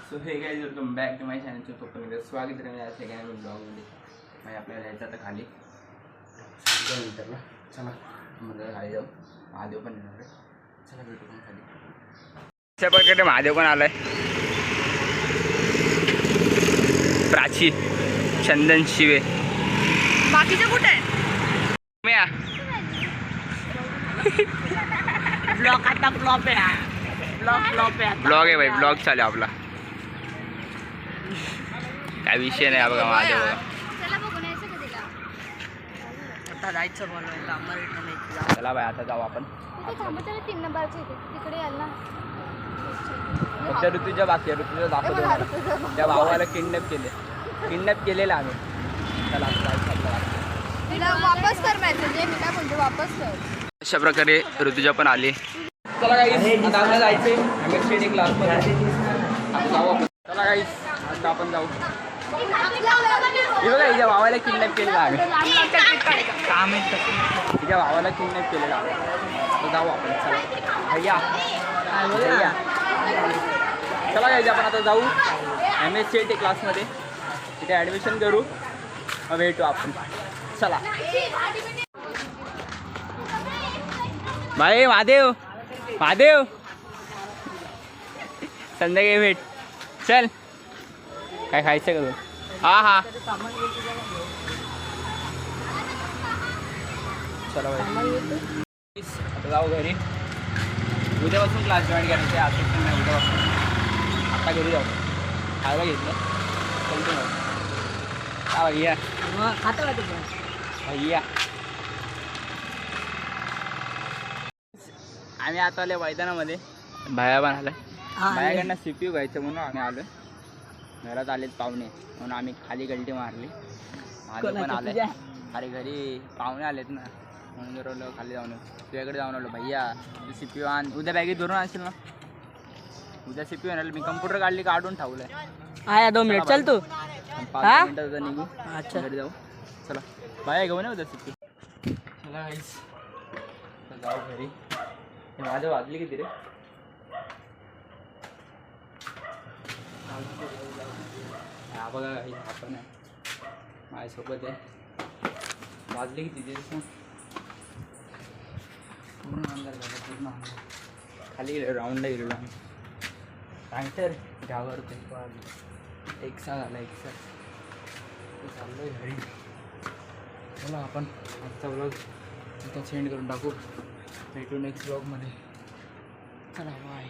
So hey guys welcome back to my channel. तो पण स्वागत आहे माझ्या सगळ्या ब्लॉगमध्ये. म्हणजे आपल्याला जायचं आता खाली 2 मिनिटाला. चला म्हणजे खाली जाऊ. महादेव पण येणार आहे. चला भेटू पण खाली. अशा प्रकारे महादेव पण आलाय. प्राची, चंदन, शिवे. बाकीचे कुठे आहे? ब्लॉग आता फ्लॉप आहे. ब्लॉग आहे भाई, ब्लॉग चालू आपला. काय विषय नाही बघा महादेव. आता जायचं बोलवायला चला भाई आता जाऊ आपण. 3 नंबरचे तिकडे याल ना. फक्त ऋतूच्या बाकी आहे. ऋतूच्या दाखवतो त्या भावाला किडनॅप केलेला आम्ही. चला तिला वापस कर मॅसेज. मी काय बोलतो वापस कर. अशा प्रकारे ऋतुजा पण आली. चला गाईस आता आपल्याला जायचंय एमएससी क्लासमध्ये. आता जाऊ आपण. चला गाईस आता आपण जाऊ. हे बघा हिच्या भावाला किडनॅप केलेला आम्ही. तिच्या भावाला किडनॅप केलेला आम्ही. आता जाऊ आपण. चला भैया. चला गाईस आपण आता जाऊ एमएससी क्लासमध्ये. तिथे ॲडमिशन करू. भेटू आपण. चला भाई. महादेव संध्याकाळी भेट. चल काय खायचं का तू? हा चला भाई आता जाऊ घरी. उद्यापासून क्लास जॉईन करायचे. आता पण नाही, उद्यापासून. आता घरी जाऊ. खायला घेतलं चलतो मग. हा भैया आम्ही आता आले मैदानामध्ये. भाया पण आलं. भायाकडनं CPU घ्यायचं म्हणून आम्ही आलो. घरात आलेत पाहुणे म्हणून आम्ही खाली गल्टी मारली. महादेव पण आले. अरे घरी पाहुणे आलेत ना म्हणून जर खाली जाऊन तुझ्याकडे जाऊन आलो. भैया CPU आण. उद्या बॅगेत धरून आणशील ना? उद्या CPU आणाल. मी कम्प्युटर काढून ठेवलंय. 2 मिनिट चल तू. 5 मिनिटात निघू. अच्छा घरी जाऊ. चला बाय. घेऊन उद्या CPU. चला गाईस जाऊ घरी. माझ्या वाजली किती रे? हा बघा आपण माझ्यासोबत आहे. वाजली किती ते पूर्ण अंधार झाला. पूर्ण अंधार. खाली गेलो राऊंडला गेलेलो आम्ही. टँकर घ्यावर ते 1 तास झाला. 1 तास चाललो आहे घरी. चला आपण आजचा व्लॉग इथं सेंड करून टाकू. भेटू नेक्स्ट व्लॉगमध्ये. चला बाय.